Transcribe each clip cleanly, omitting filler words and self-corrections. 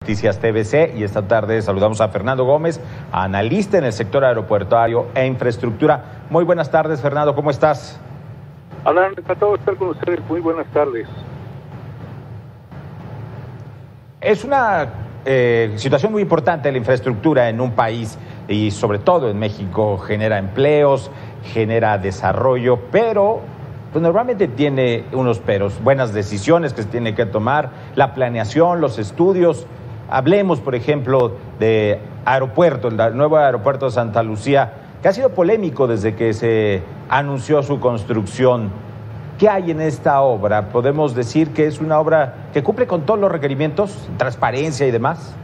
Noticias TVC, y esta tarde saludamos a Fernando Gómez, analista en el sector aeroportuario e infraestructura. Muy buenas tardes, Fernando, ¿cómo estás? Alan, encantado de estar con ustedes. Muy buenas tardes. Es una situación muy importante la infraestructura en un país y sobre todo en México. Genera empleos, genera desarrollo, pero pues normalmente tiene unos peros, buenas decisiones que se tiene que tomar, la planeación, los estudios. Hablemos, por ejemplo, de aeropuerto, el nuevo aeropuerto de Santa Lucía, que ha sido polémico desde que se anunció su construcción. ¿Qué hay en esta obra? ¿Podemos decir que es una obra que cumple con todos los requerimientos, transparencia y demás?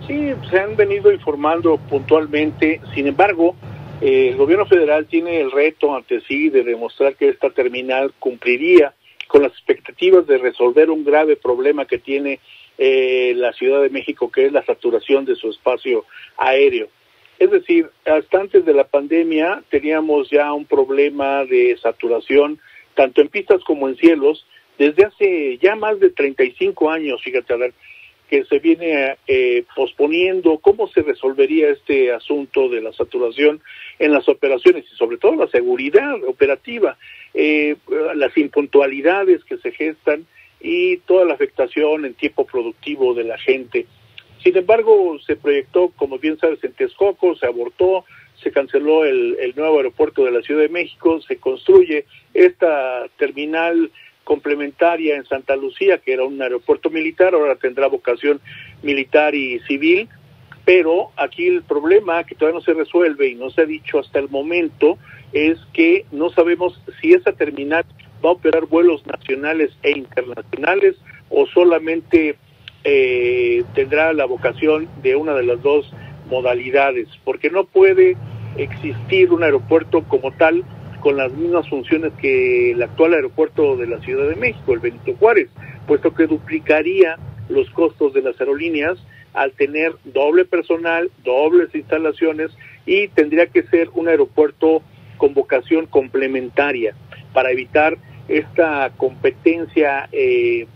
Sí, se han venido informando puntualmente. Sin embargo, el gobierno federal tiene el reto ante sí de demostrar que esta terminal cumpliría con las expectativas de resolver un grave problema que tiene la Ciudad de México, que es la saturación de su espacio aéreo. Es decir, hasta antes de la pandemia teníamos ya un problema de saturación, tanto en pistas como en cielos, desde hace ya más de 35 años, fíjate, Alan, que se viene posponiendo cómo se resolvería este asunto de la saturación en las operaciones y sobre todo la seguridad operativa, las impuntualidades que se gestan y toda la afectación en tiempo productivo de la gente. Sin embargo, se proyectó, como bien sabes, en Texcoco, se abortó, se canceló el nuevo aeropuerto de la Ciudad de México, se construye esta terminal complementaria en Santa Lucía, que era un aeropuerto militar, ahora tendrá vocación militar y civil, pero aquí el problema que todavía no se resuelve y no se ha dicho hasta el momento es que no sabemos si esa terminal va a operar vuelos nacionales e internacionales o solamente tendrá la vocación de una de las dos modalidades, porque no puede existir un aeropuerto como tal con las mismas funciones que el actual aeropuerto de la Ciudad de México, el Benito Juárez, puesto que duplicaría los costos de las aerolíneas al tener doble personal, dobles instalaciones, y tendría que ser un aeropuerto con vocación complementaria para evitar esta competencia que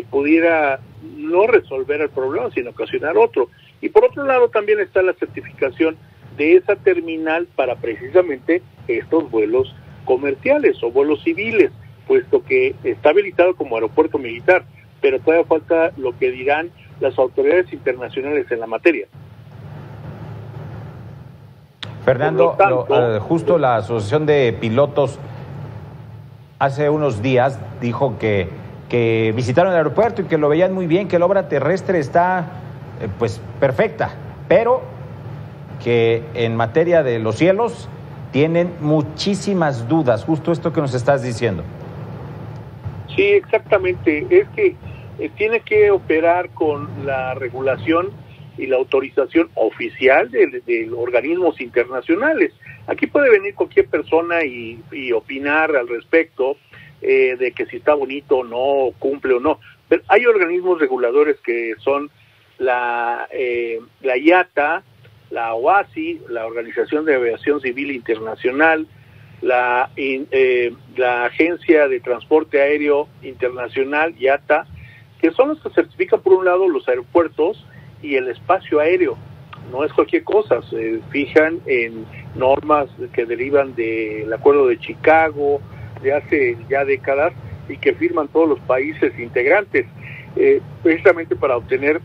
pudiera no resolver el problema, sino ocasionar otro. Y por otro lado también está la certificación de esa terminal para precisamente estos vuelos comerciales o vuelos civiles, puesto que está habilitado como aeropuerto militar, pero todavía falta lo que dirán las autoridades internacionales en la materia. Fernando, justo la Asociación de Pilotos hace unos días dijo que visitaron el aeropuerto y que lo veían muy bien, que la obra terrestre está pues perfecta, pero que en materia de los cielos tienen muchísimas dudas, justo esto que nos estás diciendo. Sí, exactamente, es que tiene que operar con la regulación y la autorización oficial de organismos internacionales. Aquí puede venir cualquier persona y opinar al respecto de que si está bonito o no, cumple o no, pero hay organismos reguladores que son la IATA, la OASI, la Organización de Aviación Civil Internacional, la Agencia de Transporte Aéreo Internacional, IATA, que son los que certifican por un lado los aeropuertos y el espacio aéreo. No es cualquier cosa, se fijan en normas que derivan del Acuerdo de Chicago de hace ya décadas y que firman todos los países integrantes, precisamente para obtener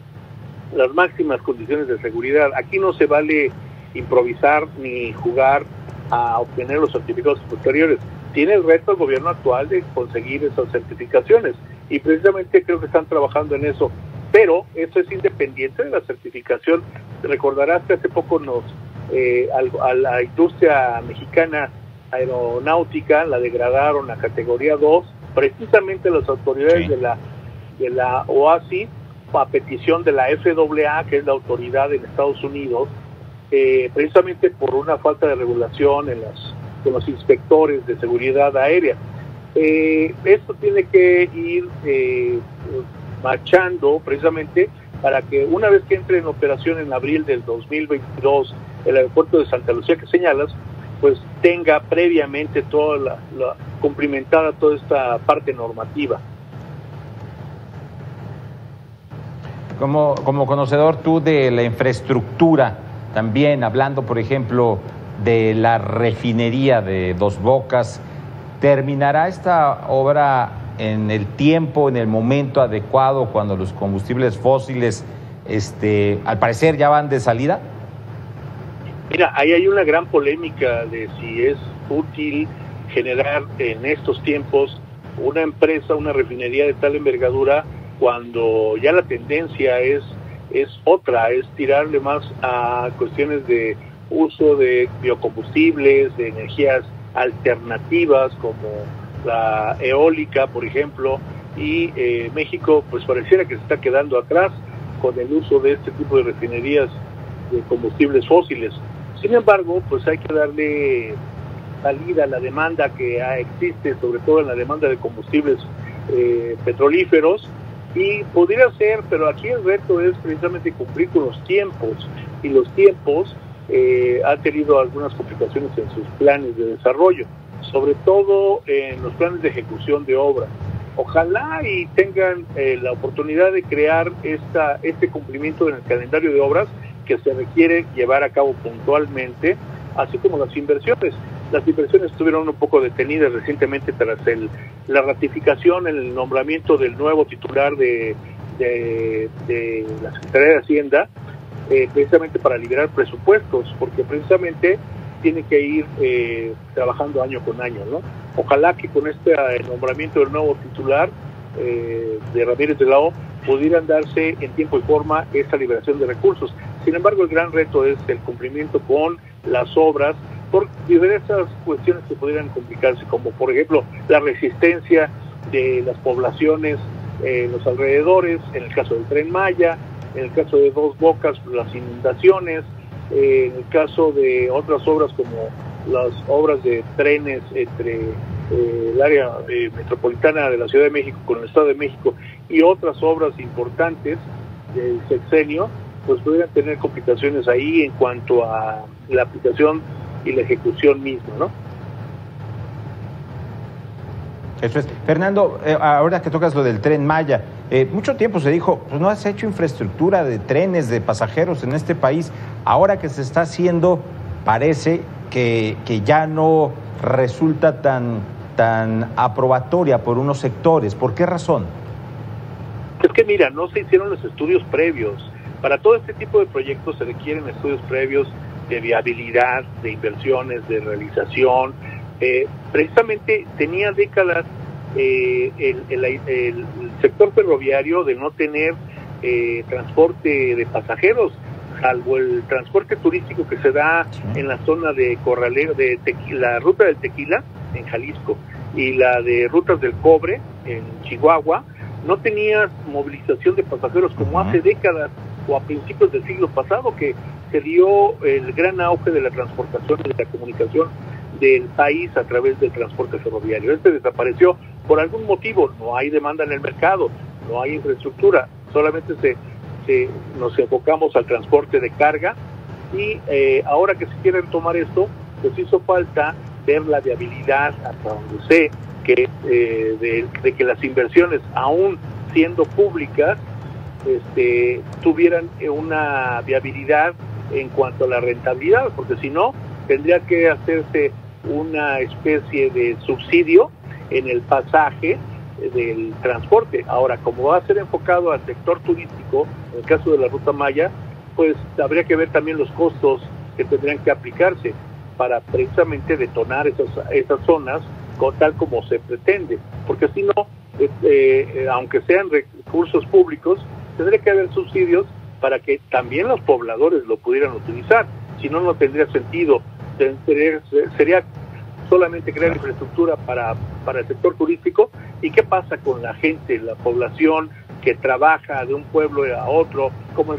las máximas condiciones de seguridad. Aquí no se vale improvisar ni jugar a obtener los certificados posteriores. Tiene el reto el gobierno actual de conseguir esas certificaciones y precisamente creo que están trabajando en eso, pero eso es independiente de la certificación. Recordarás que hace poco a la industria mexicana aeronáutica la degradaron a categoría 2, precisamente las autoridades de la OASI, a petición de la FAA, que es la autoridad en Estados Unidos, precisamente por una falta de regulación con los inspectores de seguridad aérea. Esto tiene que ir marchando precisamente para que una vez que entre en operación en abril del 2022 el aeropuerto de Santa Lucía que señalas, pues tenga previamente toda la cumplimentada toda esta parte normativa. como conocedor tú de la infraestructura, también hablando, por ejemplo, de la refinería de Dos Bocas, ¿terminará esta obra en el tiempo, en el momento adecuado, cuando los combustibles fósiles, al parecer, ya van de salida? Mira, ahí hay una gran polémica de si es útil generar en estos tiempos una empresa, una refinería de tal envergadura, cuando ya la tendencia es otra, es tirarle más a cuestiones de uso de biocombustibles, de energías alternativas como la eólica, por ejemplo, y México pues pareciera que se está quedando atrás con el uso de este tipo de refinerías de combustibles fósiles. Sin embargo, pues hay que darle salida a la demanda que existe, sobre todo en la demanda de combustibles petrolíferos, y podría ser, pero aquí el reto es precisamente cumplir con los tiempos, y los tiempos han tenido algunas complicaciones en sus planes de desarrollo, sobre todo en los planes de ejecución de obra. Ojalá y tengan la oportunidad de crear este cumplimiento en el calendario de obras que se requiere llevar a cabo puntualmente, así como las inversiones. Las inversiones estuvieron un poco detenidas recientemente tras la ratificación, el nombramiento del nuevo titular de la Secretaría de Hacienda, precisamente para liberar presupuestos, porque precisamente tiene que ir trabajando año con año, ¿no? Ojalá que con este nombramiento del nuevo titular de Ramírez de la O pudieran darse en tiempo y forma esta liberación de recursos. Sin embargo, el gran reto es el cumplimiento con las obras por diversas cuestiones que pudieran complicarse, como por ejemplo la resistencia de las poblaciones en los alrededores, en el caso del Tren Maya, en el caso de Dos Bocas, las inundaciones, en el caso de otras obras como las obras de trenes entre el área metropolitana de la Ciudad de México con el Estado de México y otras obras importantes del sexenio, pues pudieran tener complicaciones ahí en cuanto a la aplicación y la ejecución misma, ¿no? Eso es. Fernando, ahora que tocas lo del Tren Maya, mucho tiempo se dijo, pues no has hecho infraestructura de trenes, de pasajeros en este país. Ahora que se está haciendo, parece que ya no resulta tan aprobatoria por unos sectores. ¿Por qué razón? Es que mira, no se hicieron los estudios previos. Para todo este tipo de proyectos se requieren estudios previos de viabilidad, de inversiones, de realización. Precisamente tenía décadas el sector ferroviario de no tener transporte de pasajeros, salvo el transporte turístico que se da en la zona de Corralero, la ruta del Tequila en Jalisco y la de rutas del cobre en Chihuahua. No tenía movilización de pasajeros como hace décadas o a principios del siglo pasado, que se dio el gran auge de la transportación y de la comunicación del país a través del transporte ferroviario. Desapareció por algún motivo, no hay demanda en el mercado, no hay infraestructura, solamente nos enfocamos al transporte de carga y ahora que se quieren tomar esto, pues hizo falta ver la viabilidad, hasta donde sé que de que las inversiones, aún siendo públicas, tuvieran una viabilidad en cuanto a la rentabilidad, porque si no, tendría que hacerse una especie de subsidio en el pasaje del transporte. Ahora, como va a ser enfocado al sector turístico, en el caso de la Ruta Maya, pues habría que ver también los costos que tendrían que aplicarse para precisamente detonar esas zonas tal como se pretende, porque si no, aunque sean recursos públicos, tendría que haber subsidios para que también los pobladores lo pudieran utilizar. Si no, no tendría sentido. Sería solamente crear infraestructura para el sector turístico. ¿Y qué pasa con la gente, la población que trabaja de un pueblo a otro? Como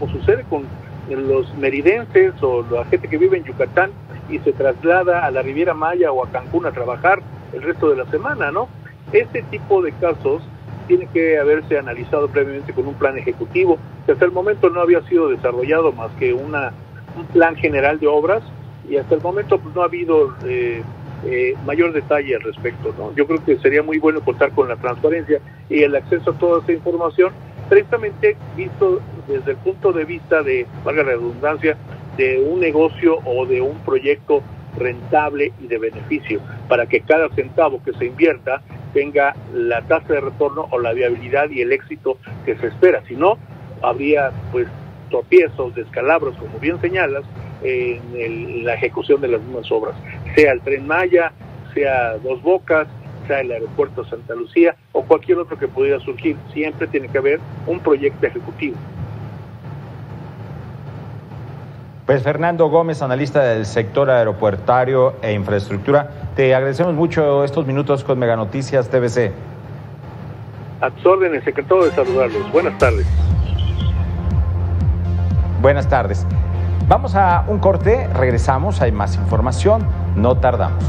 sucede con los meridenses o la gente que vive en Yucatán y se traslada a la Riviera Maya o a Cancún a trabajar el resto de la semana, ¿no? Este tipo de casos tiene que haberse analizado previamente con un plan ejecutivo, que hasta el momento no había sido desarrollado más que un plan general de obras, y hasta el momento pues no ha habido mayor detalle al respecto, ¿no? Yo creo que sería muy bueno contar con la transparencia y el acceso a toda esa información precisamente visto desde el punto de vista de, valga la redundancia, de un negocio o de un proyecto rentable y de beneficio, para que cada centavo que se invierta tenga la tasa de retorno o la viabilidad y el éxito que se espera. Si no, habría pues tropiezos, descalabros, como bien señalas, en la ejecución de las mismas obras, sea el Tren Maya, sea Dos Bocas, sea el aeropuerto de Santa Lucía o cualquier otro que pudiera surgir. Siempre tiene que haber un proyecto ejecutivo. Pues Fernando Gómez, analista del sector aeropuertario e infraestructura, te agradecemos mucho estos minutos con Mega Noticias TVC. A tus órdenes, secretario, de saludarlos. Buenas tardes. Buenas tardes. Vamos a un corte, regresamos, hay más información, no tardamos.